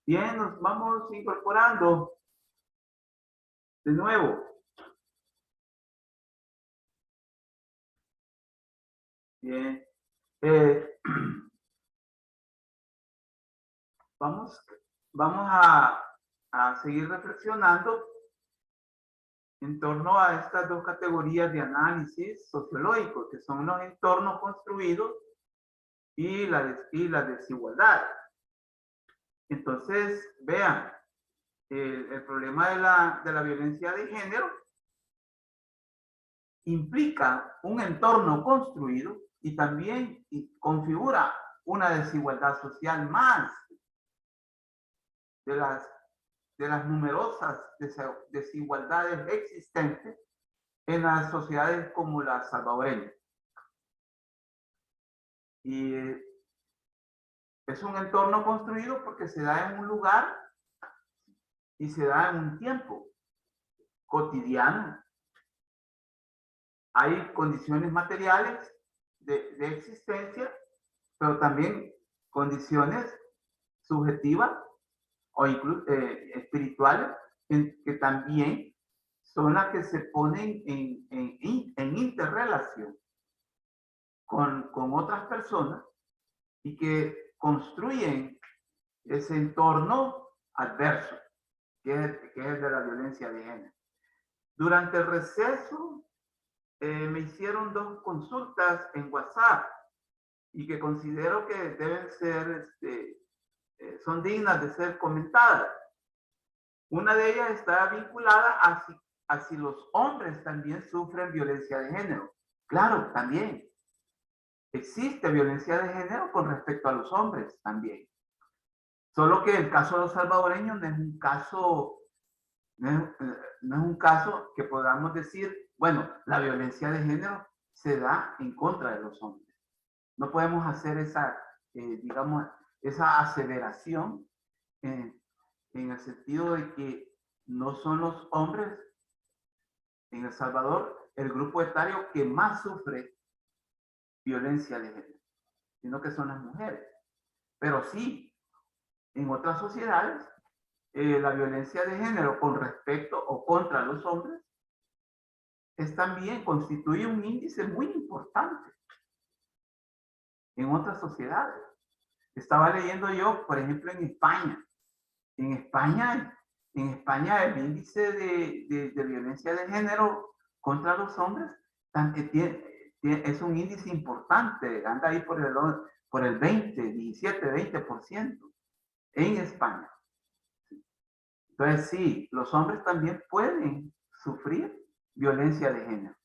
Bien, nos vamos incorporando de nuevo. Bien. Eh, vamos a seguir reflexionando en torno a estas dos categorías de análisis sociológico, que son los entornos construidos y la desigualdad. Entonces, vean, el problema de la violencia de género implica un entorno construido y también configura una desigualdad social más de las numerosas desigualdades existentes en las sociedades como la salvadoreña. Y es un entorno construido porque se da en un lugar y se da en un tiempo cotidiano. Hay condiciones materiales de existencia, pero también condiciones subjetivas o incluso espirituales que también son las que se ponen en interrelación con otras personas y que construyen ese entorno adverso, que es el de la violencia de género. Durante el receso me hicieron 2 consultas en WhatsApp y que considero que deben ser, son dignas de ser comentadas. Una de ellas está vinculada a si los hombres también sufren violencia de género. Claro, también. Existe violencia de género con respecto a los hombres también. Solo que el caso de los salvadoreños no es un caso, no es un caso que podamos decir, bueno, la violencia de género se da en contra de los hombres. No podemos hacer esa, digamos, esa aseveración en el sentido de que no son los hombres en El Salvador el grupo etario que más sufre violencia de género, sino que son las mujeres. Pero sí, en otras sociedades, la violencia de género con respecto o contra los hombres es también, constituye un índice muy importante en otras sociedades. Estaba leyendo yo, por ejemplo, en España. En España el índice de violencia de género contra los hombres es un índice importante, anda ahí por el 20% en España. Entonces, sí, los hombres también pueden sufrir violencia de género.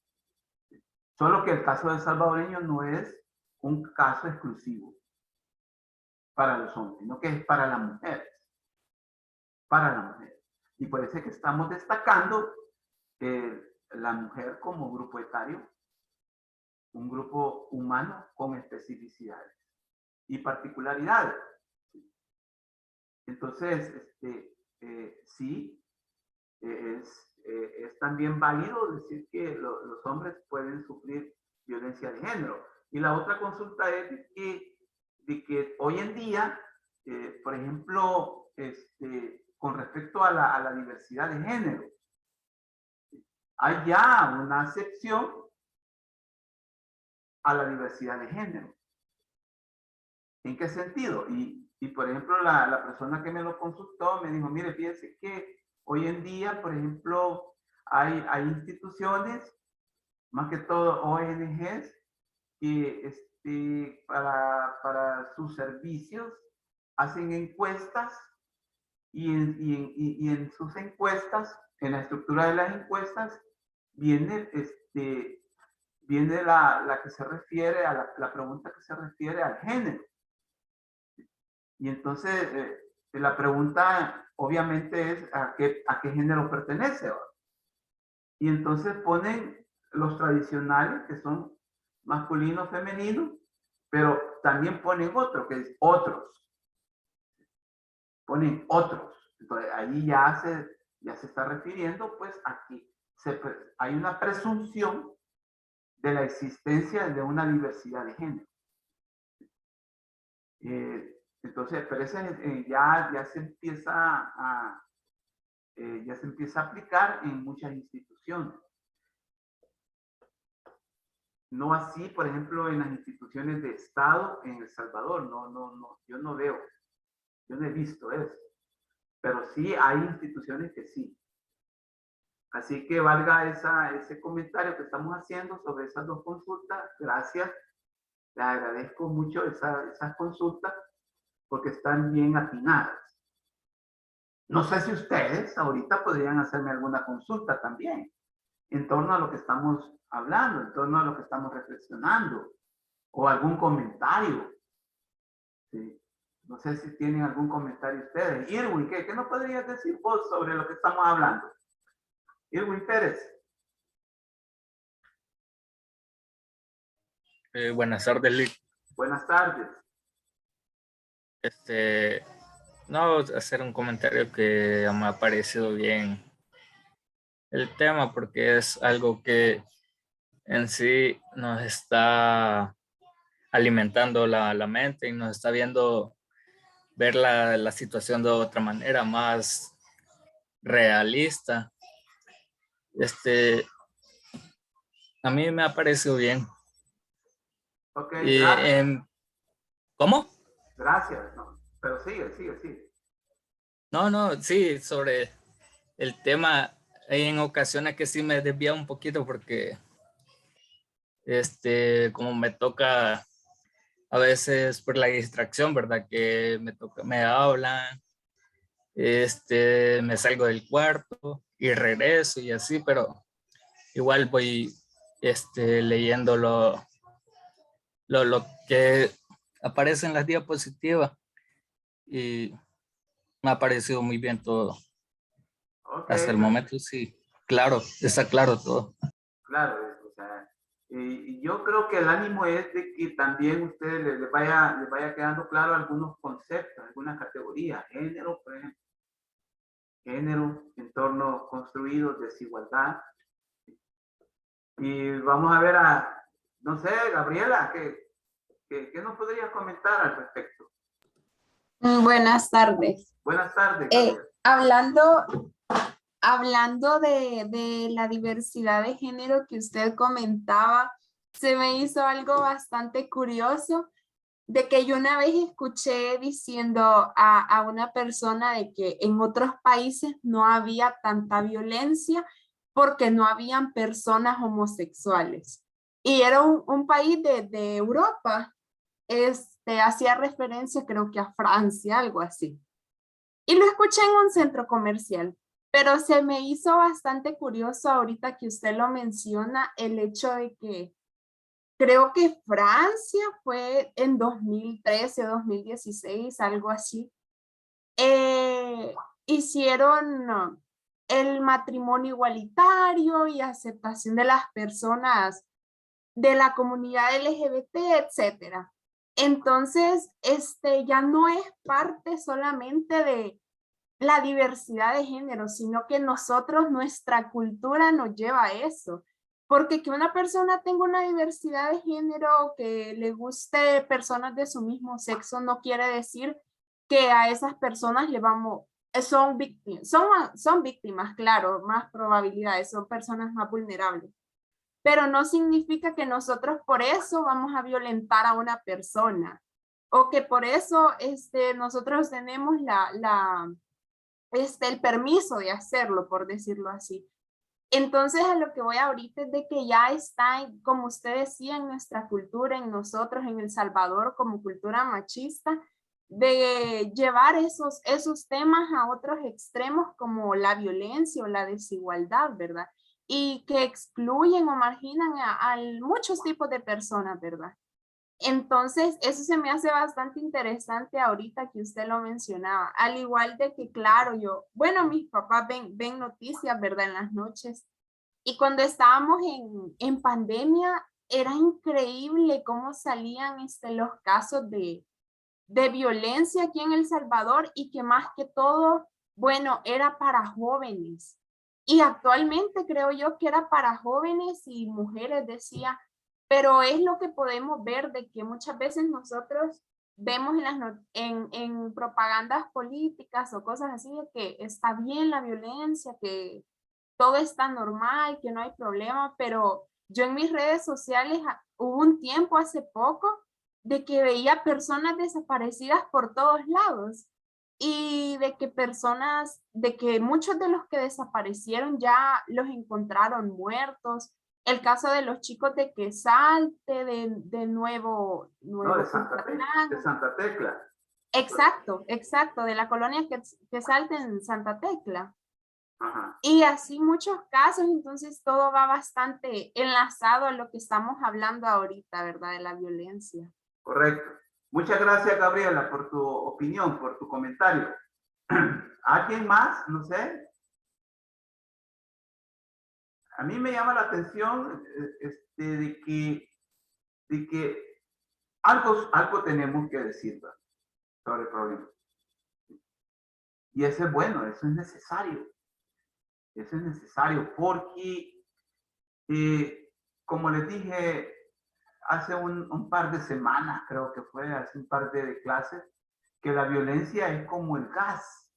Solo que el caso del salvadoreño no es un caso exclusivo para los hombres, sino que es para las mujeres. Para la mujer. Y por eso es que estamos destacando la mujer como grupo etario, un grupo humano con especificidades y particularidades. Entonces, sí, es también válido decir que los hombres pueden sufrir violencia de género. Y la otra consulta es de que hoy en día, por ejemplo, con respecto a la diversidad de género, hay ya una acepción a la diversidad de género. ¿En qué sentido? Y por ejemplo, la persona que me lo consultó me dijo, mire, fíjese que hoy en día, por ejemplo, hay instituciones, más que todo ONGs, que para sus servicios hacen encuestas y en sus encuestas, en la estructura de las encuestas, viene, viene la que se refiere a la pregunta que se refiere al género. Y entonces la pregunta obviamente es a qué género pertenece. ¿Verdad? Y entonces ponen los tradicionales que son masculino, femenino, pero también ponen otro, que es otros. Ponen otros. Entonces ahí ya se está refiriendo pues a que hay una presunción de la existencia de una diversidad de género. Entonces, pero ese, ya se empieza ya se empieza a aplicar en muchas instituciones. No así, por ejemplo, en las instituciones de Estado en El Salvador. Yo no veo, yo no he visto eso. Pero sí hay instituciones que sí. Así que valga ese comentario que estamos haciendo sobre esas dos consultas. Gracias. Les agradezco mucho esas consultas porque están bien atinadas. No sé si ustedes ahorita podrían hacerme alguna consulta también en torno a lo que estamos hablando, en torno a lo que estamos reflexionando, o algún comentario. ¿Sí? No sé si tienen algún comentario ustedes. Irwin, ¿qué nos podrías decir vos sobre lo que estamos hablando? Irwin Pérez. Buenas tardes, Lick. Buenas tardes. No, hacer un comentario que me ha parecido bien el tema, porque es algo que en sí nos está alimentando la mente y nos está viendo ver la situación de otra manera, más realista. A mí me ha parecido bien. Ok, gracias. ¿Cómo? Gracias, no, pero sigue. No, sí, sobre el tema, hay en ocasiones que sí me desvía un poquito porque como me toca a veces por la distracción, ¿verdad? Que me hablan, me salgo del cuarto y regreso y así, pero igual voy leyendo lo que aparece en las diapositivas y me ha parecido muy bien todo. Okay, hasta el momento sí, claro, está claro todo. Claro, o sea, y yo creo que el ánimo es de que también ustedes les vaya quedando claro algunos conceptos, algunas categorías, género, por ejemplo, género, entornos construidos, desigualdad. Y vamos a ver no sé, Gabriela, ¿qué nos podrías comentar al respecto? Buenas tardes. Buenas tardes, Gabriela. Hablando de la diversidad de género que usted comentaba, se me hizo algo bastante curioso de que yo una vez escuché diciendo a una persona de que en otros países no había tanta violencia porque no habían personas homosexuales. Y era un país de Europa. Hacía referencia creo que a Francia, algo así. Y lo escuché en un centro comercial, pero se me hizo bastante curioso ahorita que usted lo menciona, el hecho de que creo que Francia fue en 2013 o 2016, algo así, hicieron el matrimonio igualitario y aceptación de las personas de la comunidad LGBT, etcétera. Entonces, ya no es parte solamente de la diversidad de género, sino que nosotros, nuestra cultura nos lleva a eso. Porque que una persona tenga una diversidad de género, que le guste personas de su mismo sexo, no quiere decir que a esas personas le vamos, son víctimas, claro, más probabilidades, son personas más vulnerables. Pero no significa que nosotros por eso vamos a violentar a una persona o que por eso nosotros tenemos el permiso de hacerlo, por decirlo así. Entonces, a lo que voy ahorita es de que ya está, como usted decía, en nuestra cultura, en nosotros, en El Salvador, como cultura machista, de llevar esos temas a otros extremos como la violencia o la desigualdad, ¿verdad? Y que excluyen o marginan a muchos tipos de personas, ¿verdad? Entonces, eso se me hace bastante interesante ahorita que usted lo mencionaba. Al igual de que, claro, mis papás ven noticias, ¿verdad? En las noches. Y cuando estábamos en pandemia, era increíble cómo salían los casos de violencia aquí en El Salvador y que más que todo, bueno, era para jóvenes. Y actualmente creo yo que era para jóvenes y mujeres, decía, pero es lo que podemos ver de que muchas veces nosotros vemos en propagandas políticas o cosas así de que está bien la violencia, que todo está normal, que no hay problema, pero yo en mis redes sociales hubo un tiempo hace poco de que veía personas desaparecidas por todos lados y de que muchos de los que desaparecieron ya los encontraron muertos. El caso de los chicos de Quesalte, de Nuevo No, de Santa Tecla. Exacto, de la colonia Quesalte en Santa Tecla. Ajá. Y así muchos casos, entonces todo va bastante enlazado a lo que estamos hablando ahorita, ¿verdad? De la violencia. Correcto. Muchas gracias, Gabriela, por tu opinión, por tu comentario. ¿Alguien más? No sé. A mí me llama la atención de que algo tenemos que decir sobre el problema. Y eso es bueno, eso es necesario. Eso es necesario porque, como les dije, hace un par de semanas, creo que fue, hace un par de clases, que la violencia es como el gas.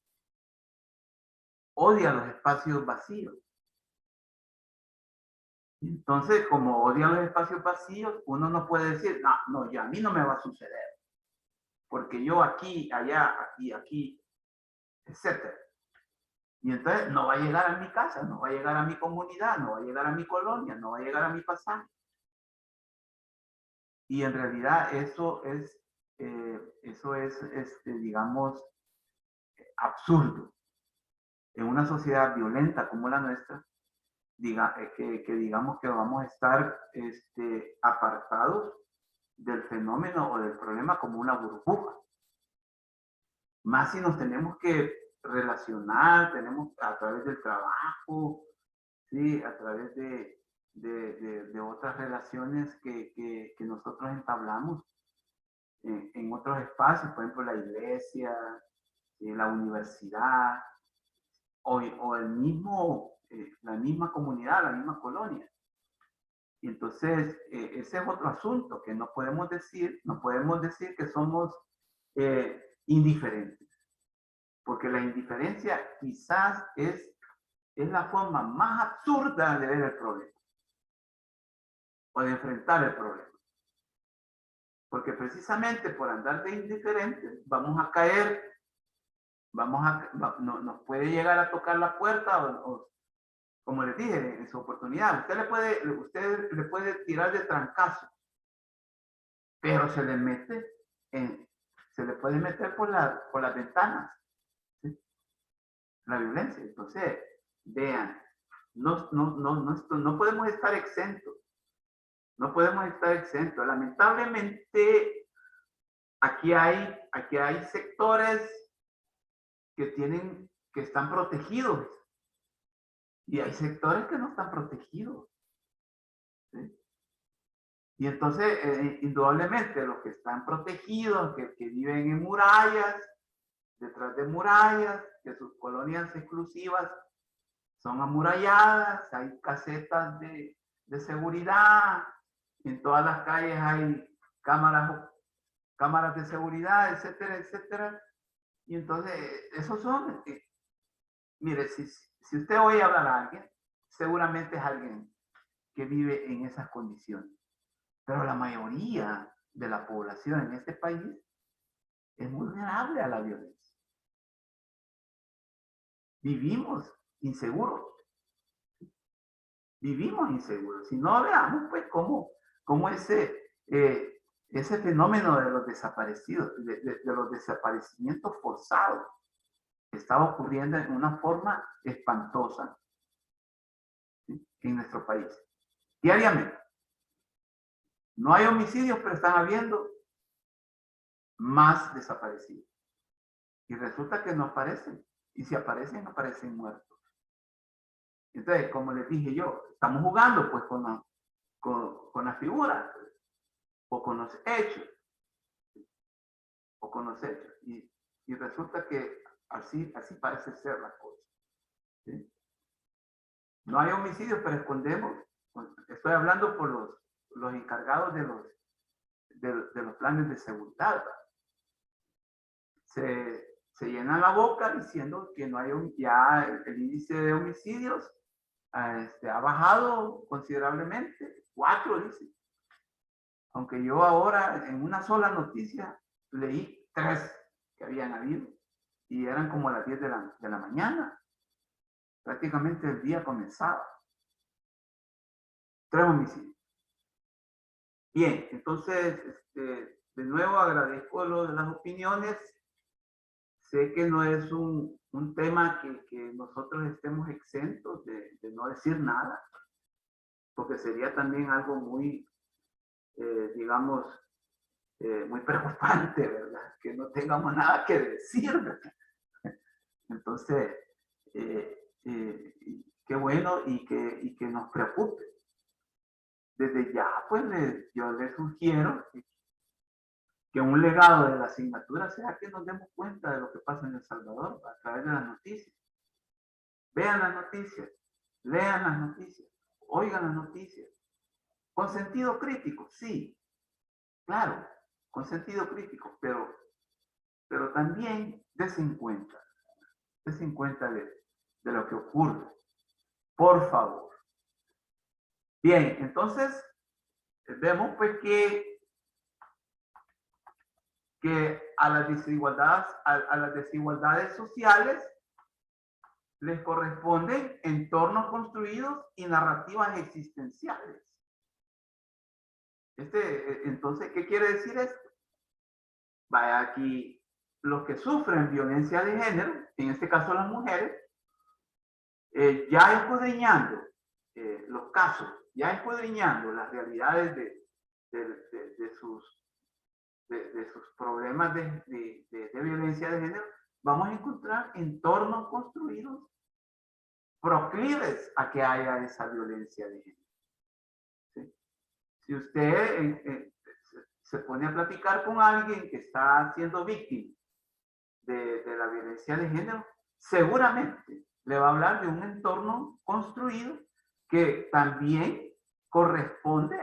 Odia los espacios vacíos. Entonces, como odia los espacios vacíos, uno no puede decir, no, ya a mí no me va a suceder. Porque yo aquí, allá, aquí, etc. Y entonces no va a llegar a mi casa, no va a llegar a mi comunidad, no va a llegar a mi colonia, no va a llegar a mi pasaje. Y en realidad eso es, digamos, absurdo. En una sociedad violenta como la nuestra, que digamos que vamos a estar apartados del fenómeno o del problema como una burbuja. Más si nos tenemos que relacionar, tenemos a través del trabajo, ¿sí? A través de otras relaciones que nosotros entablamos en otros espacios, por ejemplo la iglesia, la universidad, o el mismo, la misma comunidad, la misma colonia. Y entonces, ese es otro asunto que no podemos decir que somos indiferentes, porque la indiferencia quizás es la forma más absurda de ver el problema o de enfrentar el problema. Porque precisamente por andar de indiferentes vamos a caer, nos puede llegar a tocar la puerta o como les dije en su oportunidad, usted le puede tirar de trancazo, pero se le puede meter por las ventanas, ¿sí? La violencia. Entonces, vean, no podemos estar exentos. No podemos estar exentos. Lamentablemente, aquí hay sectores que están protegidos y hay sectores que no están protegidos, ¿sí? Y entonces, indudablemente, los que están protegidos, que viven en murallas, detrás de murallas, que sus colonias exclusivas son amuralladas, hay casetas de seguridad, en todas las calles hay cámaras de seguridad, etcétera, etcétera. Y entonces, esos son, mire, si usted oye hablar a alguien, seguramente es alguien que vive en esas condiciones. Pero la mayoría de la población en este país es vulnerable a la violencia. Vivimos inseguros. Si no, veamos pues cómo ese fenómeno de los desaparecidos, de los desaparecimientos forzados, está ocurriendo en una forma espantosa, ¿sí? En nuestro país. Diariamente. No hay homicidios, pero están habiendo más desaparecidos. Y resulta que no aparecen. Y si aparecen, aparecen muertos. Entonces, como les dije yo, estamos jugando pues con las figuras o con los hechos. Y resulta que así parece ser la cosa, ¿sí? No hay homicidios, pero escondemos. Estoy hablando por los encargados de los planes de seguridad, se llenan la boca diciendo que no hay ya el índice de homicidios ha bajado considerablemente, 4 dice. Aunque yo ahora en una sola noticia leí 3 que habían habido y eran como a las 10 de la mañana. Prácticamente el día comenzaba. 3 homicidios. Bien, entonces, de nuevo agradezco lo de las opiniones. Sé que no es un tema que nosotros estemos exentos de no decir nada, porque sería también algo muy, digamos, muy preocupante, ¿verdad? Que no tengamos nada que decir, ¿verdad? Entonces, qué bueno y que nos preocupe. Desde ya, pues, yo les sugiero que un legado de la asignatura sea que nos demos cuenta de lo que pasa en El Salvador a través de las noticias. Vean las noticias, lean las noticias, oigan las noticias. Con sentido crítico, sí, claro, con sentido crítico, pero también desen cuenta de lo que ocurre. Por favor. Bien, entonces, vemos pues que a las desigualdades sociales les corresponden entornos construidos y narrativas existenciales. Entonces, ¿qué quiere decir esto? Vaya, aquí los que sufren violencia de género, en este caso las mujeres, ya escudriñando los casos, ya escudriñando las realidades de sus problemas de violencia de género, vamos a encontrar entornos construidos proclives a que haya esa violencia de género. ¿Sí? Si usted se pone a platicar con alguien que está siendo víctima de la violencia de género, seguramente le va a hablar de un entorno construido que también corresponde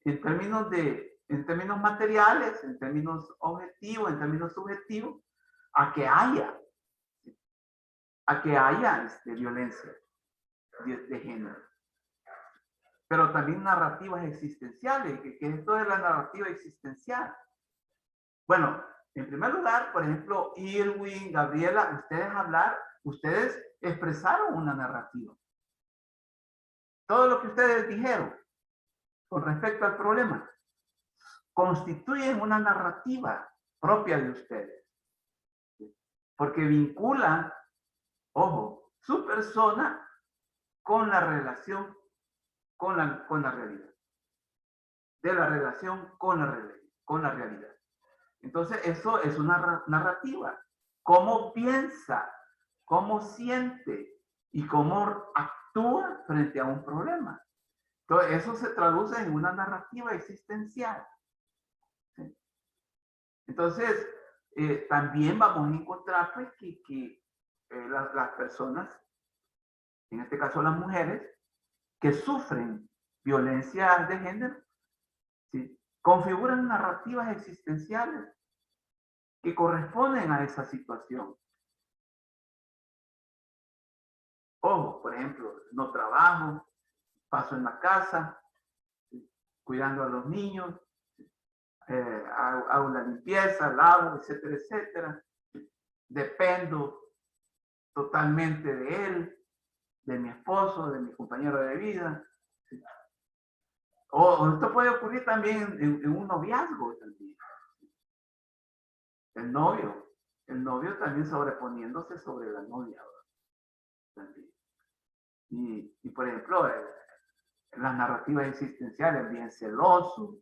en términos materiales, en términos objetivos, en términos subjetivos, a que haya violencia de género. Pero también narrativas existenciales. ¿Qué es esto de la narrativa existencial? Bueno, en primer lugar, por ejemplo, Irwin, Gabriela, ustedes expresaron una narrativa. Todo lo que ustedes dijeron con respecto al problema constituyen una narrativa propia de ustedes. Porque vinculan, ojo, su persona con la relación, con la realidad. De la relación con la realidad. Entonces, eso es una narrativa. Cómo piensa, cómo siente y cómo actúa frente a un problema. Entonces, eso se traduce en una narrativa existencial. ¿Sí? Entonces, también vamos a encontrar pues, que las personas, en este caso las mujeres, que sufren violencia de género, ¿sí?, configuran narrativas existenciales que corresponden a esa situación. Ojo, por ejemplo, no trabajo, paso en la casa, ¿sí?, cuidando a los niños, hago la limpieza, lavo, etcétera, etcétera. Dependo totalmente de él, de mi esposo, de mi compañero de vida. ¿Sí? O esto puede ocurrir también en un noviazgo también. El novio también sobreponiéndose sobre la novia. También. Y por ejemplo, las narrativas existenciales, bien celoso,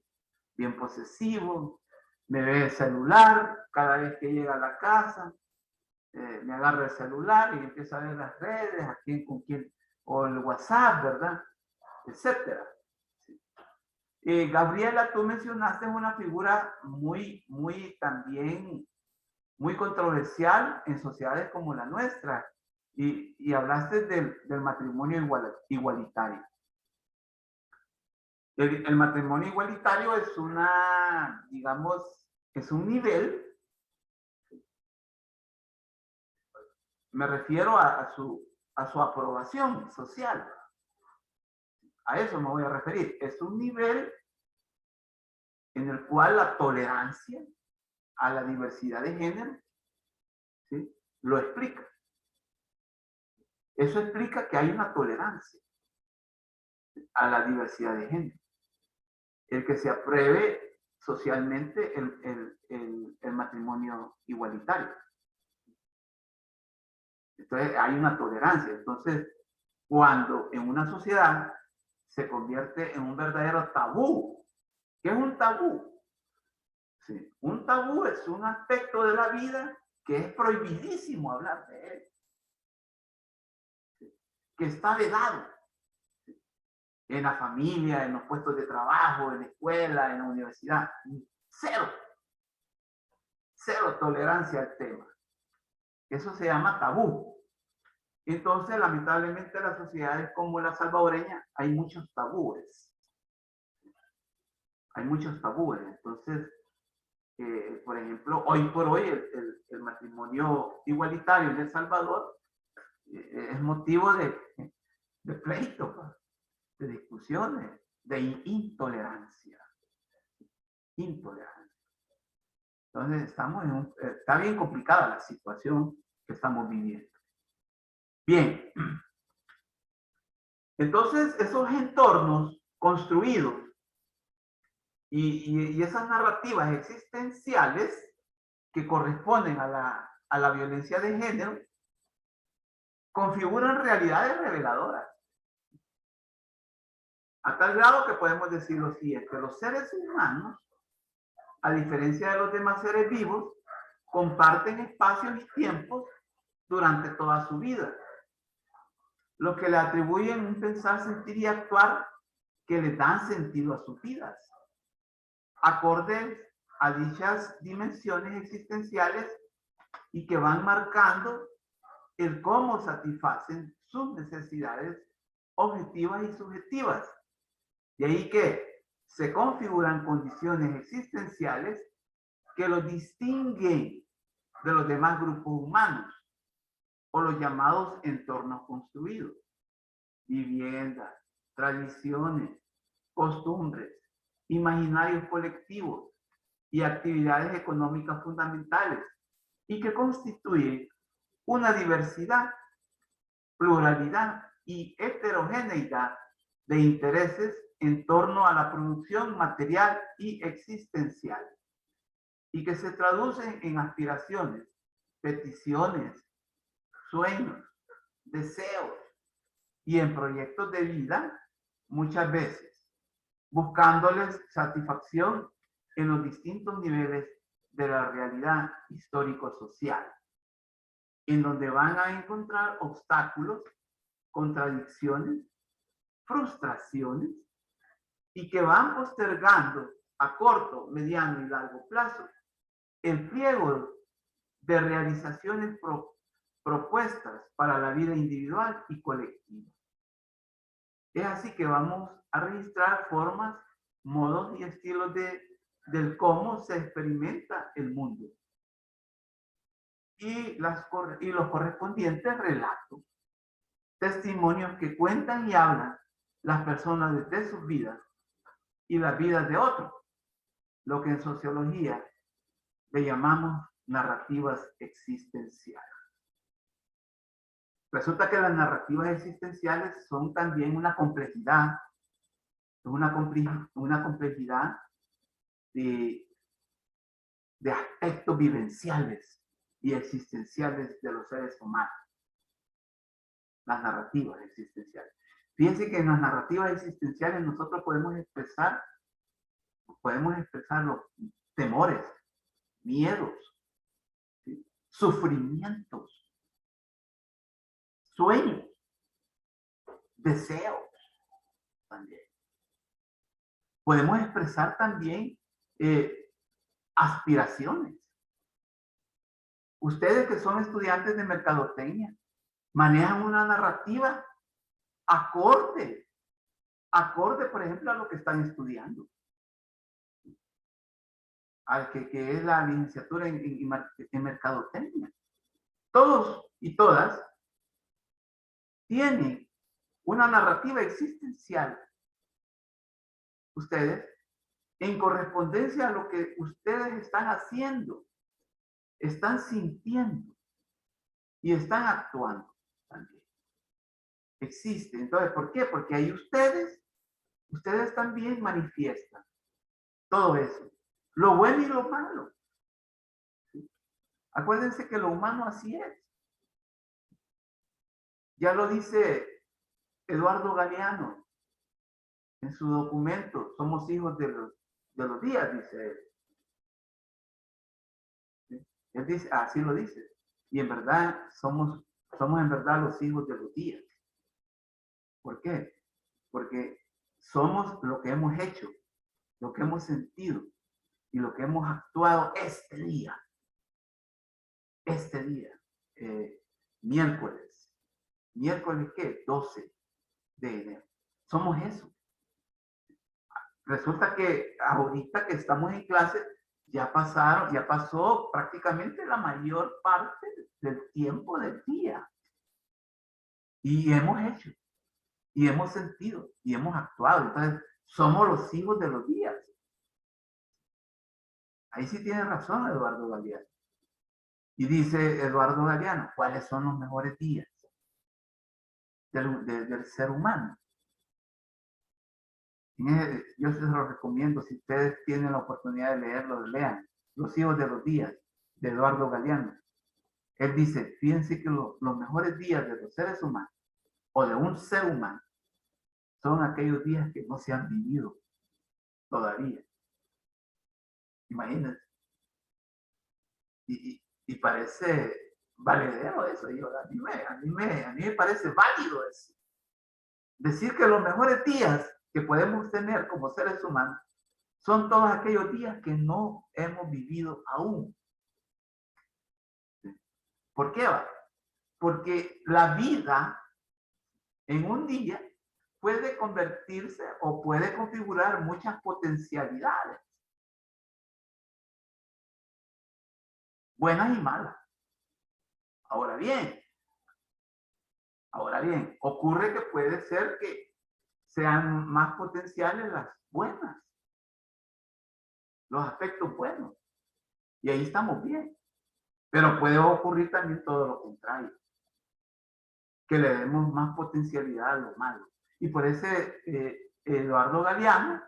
bien posesivo, me ve el celular cada vez que llega a la casa, me agarra el celular y empieza a ver las redes, a quién, con quién, o el WhatsApp, ¿verdad? Etcétera. Sí. Gabriela, tú mencionaste una figura también muy controversial en sociedades como la nuestra, y hablaste del matrimonio igualitario. El matrimonio igualitario es digamos, es un nivel Me refiero a su aprobación social. A eso me voy a referir. Es un nivel en el cual la tolerancia a la diversidad de género, ¿sí?, lo explica. Eso explica que hay una tolerancia a la diversidad de género. El que se apruebe socialmente el matrimonio igualitario. Entonces hay una tolerancia. Entonces, cuando en una sociedad se convierte en un verdadero tabú. ¿Qué es un tabú? Sí, un tabú es un aspecto de la vida que es prohibidísimo hablar de él. Sí, que está vedado. Sí, en la familia, en los puestos de trabajo, en la escuela, en la universidad. Cero. Cero tolerancia al tema. Eso se llama tabú. Entonces, lamentablemente, en las sociedades como la salvadoreña hay muchos tabúes. Hay muchos tabúes. Entonces, por ejemplo, hoy por hoy el matrimonio igualitario en El Salvador es motivo de pleito, de discusiones, de intolerancia. Intolerancia. Entonces, está bien complicada la situación que estamos viviendo. Bien. Entonces, esos entornos construidos y esas narrativas existenciales que corresponden a la violencia de género configuran realidades reveladoras. A tal grado que podemos decir lo siguiente: los seres humanos, a diferencia de los demás seres vivos, comparten espacios y tiempos durante toda su vida, lo que le atribuyen un pensar, sentir y actuar que le dan sentido a sus vidas, acordes a dichas dimensiones existenciales y que van marcando el cómo satisfacen sus necesidades objetivas y subjetivas. De ahí que se configuran condiciones existenciales que los distinguen de los demás grupos humanos o los llamados entornos construidos: viviendas, tradiciones, costumbres, imaginarios colectivos y actividades económicas fundamentales, y que constituyen una diversidad, pluralidad y heterogeneidad de intereses en torno a la producción material y existencial, y que se traducen en aspiraciones, peticiones, sueños, deseos y en proyectos de vida, muchas veces buscándoles satisfacción en los distintos niveles de la realidad histórico-social, en donde van a encontrar obstáculos, contradicciones, frustraciones, y que van postergando a corto, mediano y largo plazo el pliego de realizaciones propuestas para la vida individual y colectiva. Es así que vamos a registrar formas, modos y estilos del cómo se experimenta el mundo. Y los correspondientes relatos, testimonios que cuentan y hablan las personas desde sus vidas y las vidas de otros, lo que en sociología le llamamos narrativas existenciales. Resulta que las narrativas existenciales son también una complejidad, una complejidad de aspectos vivenciales y existenciales de los seres humanos. Las narrativas existenciales. Fíjense que en las narrativas existenciales nosotros podemos expresar los temores, miedos, ¿sí?, sufrimientos, sueños, deseos también. Podemos expresar también aspiraciones. Ustedes que son estudiantes de mercadotecnia manejan una narrativa acorde, por ejemplo, a lo que están estudiando. Que es la licenciatura en mercadotecnia. Todos y todas tienen una narrativa existencial. Ustedes, en correspondencia a lo que ustedes están haciendo, están sintiendo y están actuando también. Existe. Entonces, ¿por qué? Porque ahí ustedes también manifiestan todo eso. Lo bueno y lo malo. ¿Sí? Acuérdense que lo humano así es. Ya lo dice Eduardo Galeano en su documento, somos hijos de los días, dice él. ¿Sí? Él dice, así lo dice. Y en verdad somos en verdad los hijos de los días. ¿Por qué? Porque somos lo que hemos hecho, lo que hemos sentido y lo que hemos actuado este día. Miércoles. ¿Miércoles qué? 12 de enero. Somos eso. Resulta que ahorita que estamos en clase, ya pasó prácticamente la mayor parte del tiempo del día. Y hemos hecho, y hemos sentido, y hemos actuado. Entonces, somos los hijos de los días. Ahí sí tiene razón Eduardo Galeano. Y dice Eduardo Galeano, ¿cuáles son los mejores días del ser humano? Yo se los recomiendo, si ustedes tienen la oportunidad de leerlo, lean Los hijos de los días, de Eduardo Galeano. Él dice, fíjense que los mejores días de los seres humanos, o de un ser humano, son aquellos días que no se han vivido todavía. Imagínense. Y parece valedero eso. A mí me parece válido eso. Decir que los mejores días que podemos tener como seres humanos son todos aquellos días que no hemos vivido aún. ¿Por qué va? Porque la vida en un día puede convertirse o puede configurar muchas potencialidades, buenas y malas. Ahora bien, ocurre que puede ser que sean más potenciales las buenas, los aspectos buenos, y ahí estamos bien. Pero puede ocurrir también todo lo contrario, que le demos más potencialidad a lo malo. Y por eso Eduardo Galeano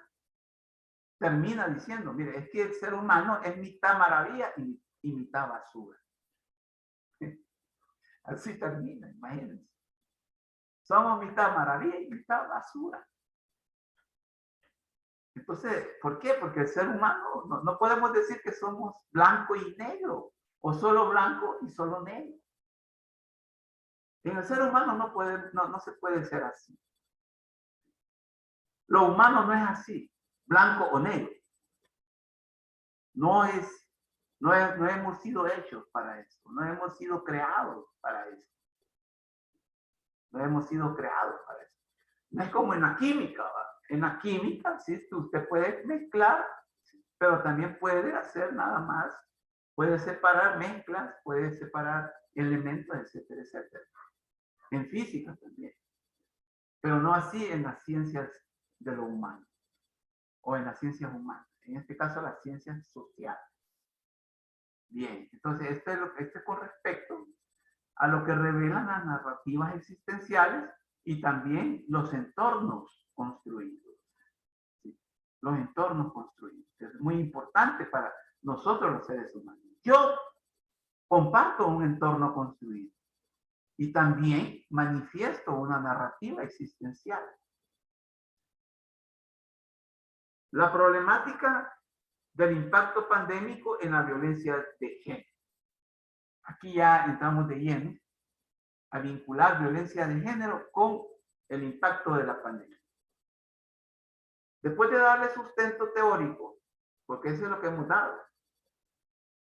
termina diciendo, mire, es que el ser humano es mitad maravilla y mitad basura. Así termina, imagínense. Somos mitad maravilla y mitad basura. Entonces, ¿por qué? Porque el ser humano, no podemos decir que somos blanco y negro, o solo blanco y solo negro. En el ser humano no se puede ser así. Lo humano no es así, blanco o negro. No hemos sido hechos para eso, no hemos sido creados para eso. No hemos sido creados para eso. No es como en la química, ¿va? En la química, sí, usted puede mezclar, pero también puede hacer nada más, puede separar mezclas, puede separar elementos, etcétera, etcétera. En física también. Pero no así en las ciencias de lo humano o en las ciencias humanas. En este caso, las ciencias sociales. Bien, entonces este con respecto a lo que revelan las narrativas existenciales y también los entornos construidos. ¿Sí? Los entornos construidos. Es muy importante para nosotros los seres humanos. Yo comparto un entorno construido y también manifiesto una narrativa existencial. La problemática del impacto pandémico en la violencia de género. Aquí ya entramos de lleno a vincular violencia de género con el impacto de la pandemia. Después de darle sustento teórico, porque eso es lo que hemos dado,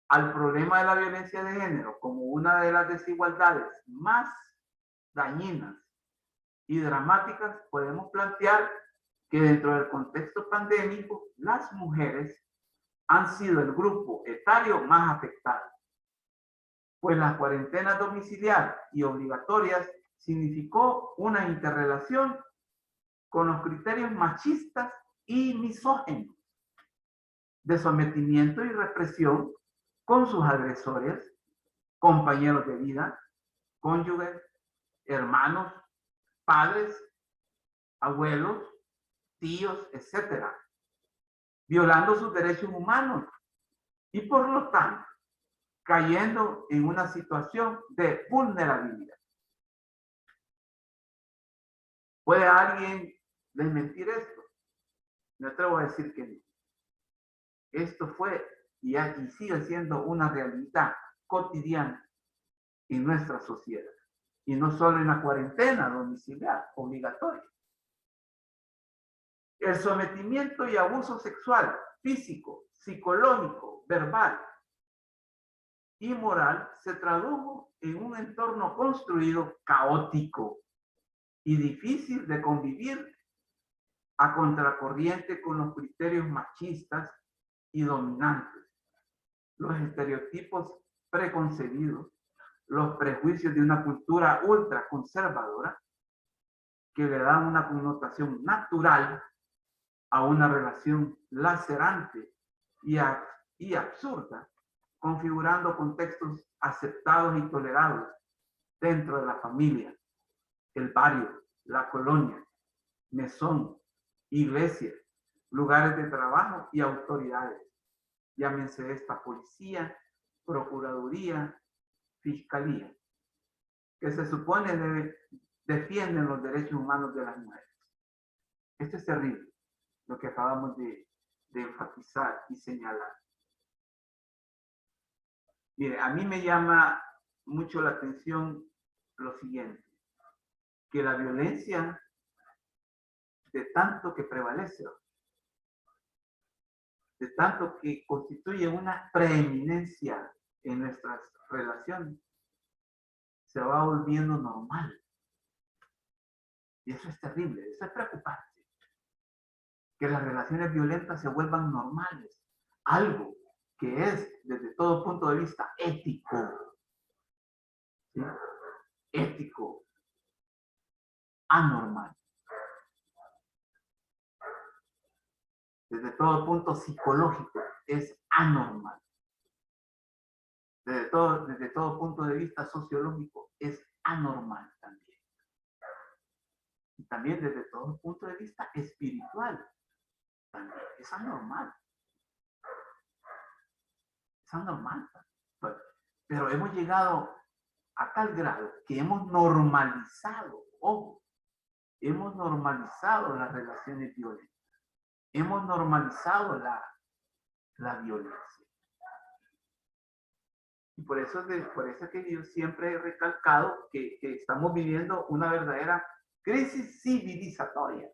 al problema de la violencia de género como una de las desigualdades más dañinas y dramáticas, podemos plantear que dentro del contexto pandémico, las mujeres han sido el grupo etario más afectado pues la cuarentena domiciliar y obligatorias significó una interrelación con los criterios machistas y misóginos de sometimiento y represión con sus agresores, compañeros de vida, cónyuges, hermanos, padres, abuelos, tíos, etcétera, violando sus derechos humanos y por lo tanto cayendo en una situación de vulnerabilidad. ¿Puede alguien desmentir esto? Me atrevo a decir que no. Esto fue y sigue siendo una realidad cotidiana en nuestra sociedad. Y no solo en la cuarentena domiciliar obligatoria. El sometimiento y abuso sexual, físico, psicológico, verbal y moral se tradujo en un entorno construido caótico y difícil de convivir a contracorriente con los criterios machistas y dominantes, los estereotipos preconcebidos, los prejuicios de una cultura ultra conservadora que le dan una connotación natural a una relación lacerante y absurda, configurando contextos aceptados y tolerados dentro de la familia, el barrio, la colonia, mesón, iglesia, lugares de trabajo y autoridades. Llámense esta policía, procuraduría, fiscalía, que se supone defienden los derechos humanos de las mujeres. Esto es terrible, lo que acabamos de enfatizar y señalar. Mire, a mí me llama mucho la atención lo siguiente, que la violencia de tanto que prevalece, de tanto que constituye una preeminencia en nuestras relaciones, se va volviendo normal. Y eso es terrible, eso es preocupante. Que las relaciones violentas se vuelvan normales. Algo que es, desde todo punto de vista, ético. ¿Sí? Ético. Anormal. Desde todo punto psicológico, es anormal. Desde todo punto de vista sociológico, es anormal también. Y también desde todo punto de vista espiritual, también es anormal. Es anormal. Pero hemos llegado a tal grado que hemos normalizado, ojo, hemos normalizado las relaciones violentas. Hemos normalizado la violencia. Y por eso es que yo siempre he recalcado que estamos viviendo una verdadera crisis civilizatoria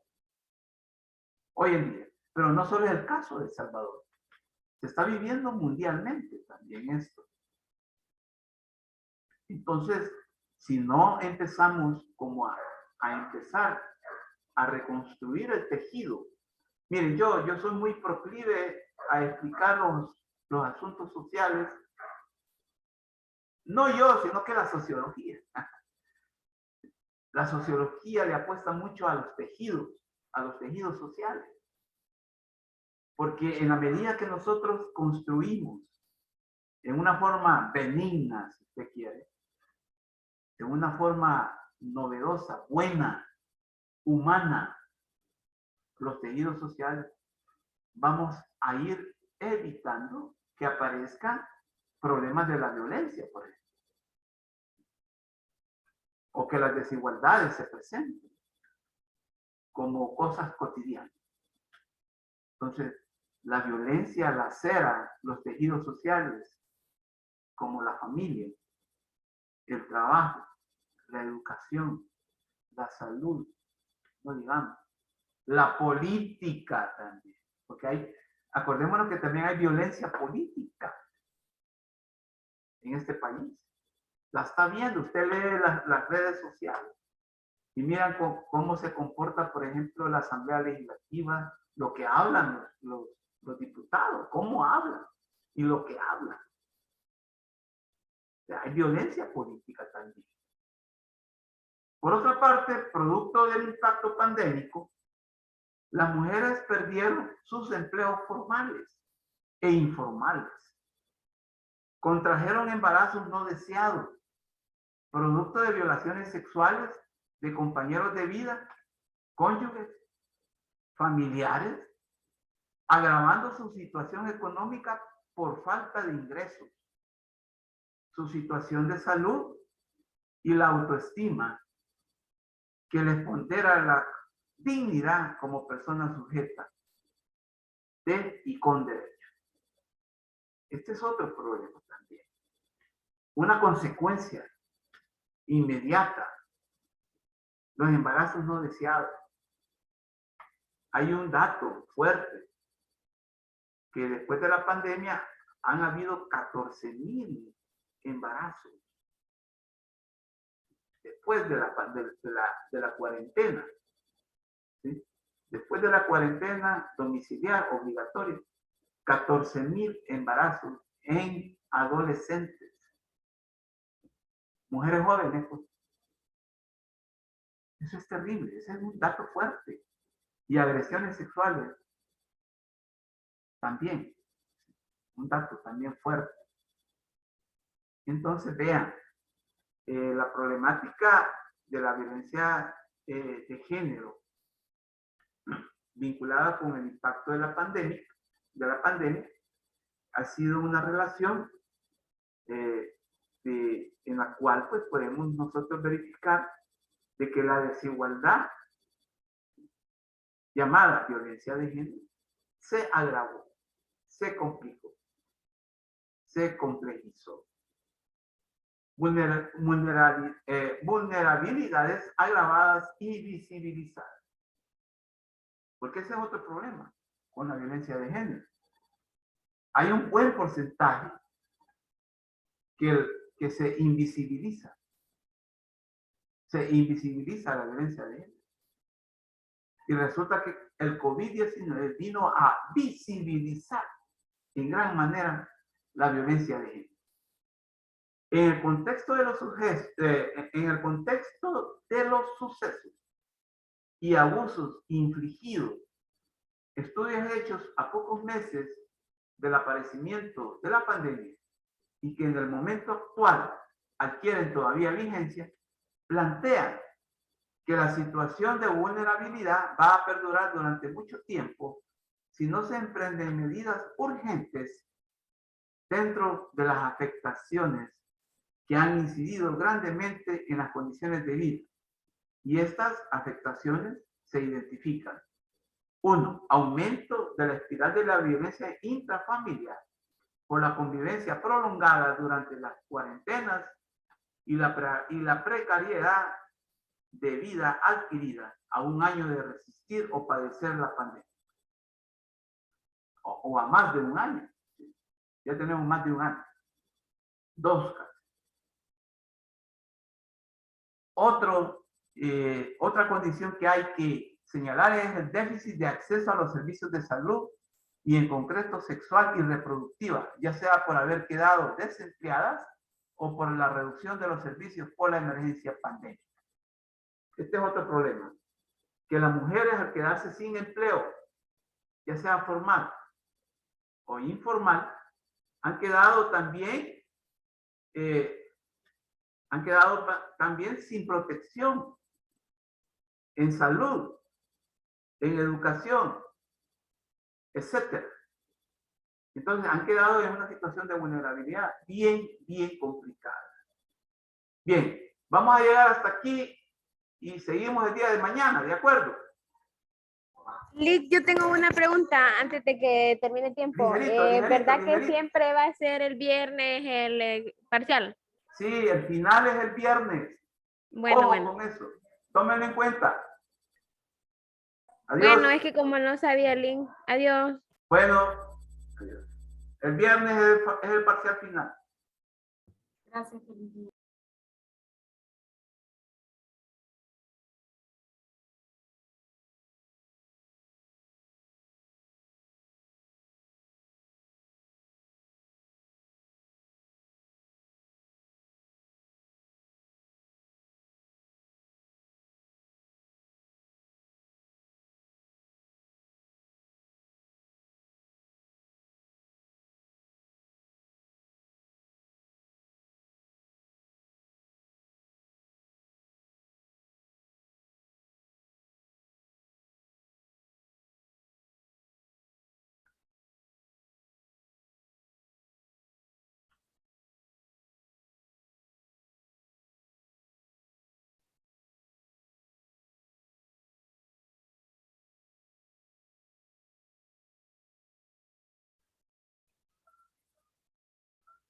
hoy en día. Pero no solo es el caso de El Salvador. Se está viviendo mundialmente también esto. Entonces, si no empezamos como a empezar a reconstruir el tejido. Miren, yo soy muy proclive a explicar los asuntos sociales. No yo, sino que la sociología. La sociología le apuesta mucho a los tejidos sociales. Porque en la medida que nosotros construimos en una forma benigna, si usted quiere, en una forma novedosa, buena, humana, los tejidos sociales, vamos a ir evitando que aparezcan problemas de la violencia, por ejemplo. O que las desigualdades se presenten como cosas cotidianas. Entonces, la violencia lacera los tejidos sociales, como la familia, el trabajo, la educación, la salud, no digamos, la política también, porque acordémonos que también hay violencia política en este país. La está viendo, usted lee las redes sociales y miran cómo se comporta, por ejemplo, la Asamblea Legislativa, lo que hablan los diputados, cómo hablan y lo que hablan. Hay violencia política también. Por otra parte, producto del impacto pandémico, las mujeres perdieron sus empleos formales e informales. Contrajeron embarazos no deseados, producto de violaciones sexuales de compañeros de vida, cónyuges, familiares, agravando su situación económica por falta de ingresos, su situación de salud y la autoestima que les pondera la dignidad como persona sujeta de y con derecho. Este es otro problema también. Una consecuencia inmediata, los embarazos no deseados. Hay un dato fuerte, que después de la pandemia han habido 14,000 embarazos. Después de la cuarentena, ¿sí? Después de la cuarentena domiciliar obligatoria, 14,000 embarazos en adolescentes, mujeres jóvenes. Pues. Eso es terrible, ese es un dato fuerte. Y agresiones sexuales también, un dato también fuerte. Entonces vean, la problemática de la violencia de género vinculada con el impacto de la pandemia ha sido una relación en la cual pues podemos nosotros verificar de que la desigualdad llamada violencia de género se agravó, se complicó, se complejizó. Vulnerabilidades agravadas y visibilizadas. Porque ese es otro problema con la violencia de género. Hay un buen porcentaje que se invisibiliza. Se invisibiliza la violencia de género. Y resulta que el COVID-19 vino a visibilizar en gran manera la violencia de género. En el contexto de los sucesos y abusos infligidos, estudios hechos a pocos meses del aparecimiento de la pandemia y que en el momento actual adquieren todavía vigencia, plantean que la situación de vulnerabilidad va a perdurar durante mucho tiempo si no se emprenden medidas urgentes dentro de las afectaciones que han incidido grandemente en las condiciones de vida. Y estas afectaciones se identifican. 1. Aumento de la espiral de la violencia intrafamiliar por la convivencia prolongada durante las cuarentenas y la precariedad de vida adquirida a un año de resistir o padecer la pandemia. O a más de un año. Ya tenemos más de un año. 2 casos. Otra condición que hay que señalar es el déficit de acceso a los servicios de salud y en concreto sexual y reproductiva, ya sea por haber quedado desempleadas o por la reducción de los servicios por la emergencia pandémica. Este es otro problema, que las mujeres al quedarse sin empleo, ya sea formal o informal, han quedado también sin protección en salud, en educación, etc. Entonces han quedado en una situación de vulnerabilidad bien complicada. Bien, vamos a llegar hasta aquí y seguimos el día de mañana, ¿de acuerdo? Liz, yo tengo una pregunta antes de que termine el tiempo. ¿Verdad que siempre va a ser el viernes el parcial? Sí, el final es el viernes. Bueno, bueno. Con eso. Tómenlo en cuenta. Adiós. Bueno, es que como no sabía, Lynn. Adiós. Bueno, el viernes es el parcial final. Gracias, feliz día.